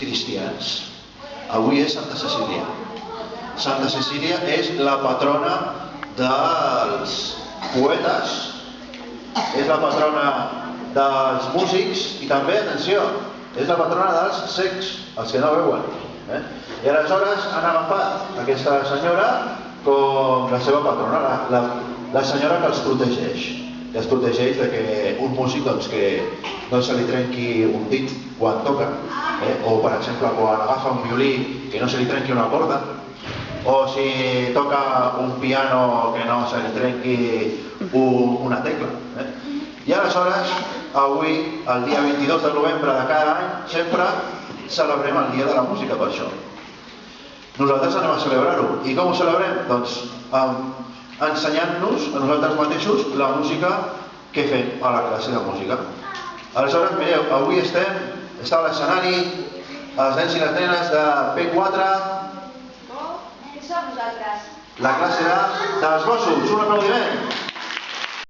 cristians. Avui és Santa Cecília. Santa Cecília és la patrona dels poetes, és la patrona dels músics i també, atenció, és la patrona dels cecs, els que no veuen. I aleshores han agafat aquesta senyora com la seva patrona, la senyora que els protegeix. I els protegeix que un músic que no se li trenqui un dit quan toca, o per exemple quan agafa un violí que no se li trenqui una corda, o si toca un piano que no se li trenqui una tecla. I aleshores, avui, el dia 22 de novembre de cada any, sempre celebrem el Dia de la Música per això. Nosaltres anem a celebrar-ho. I com ho celebrem? Doncs ensenyant-nos a nosaltres mateixos la música que fem a la classe de música. Aleshores, mireu, avui està a l'escenari els nens i les nenes de P4. Qui som nosaltres? La classe dels gossos. Un aplaudiment.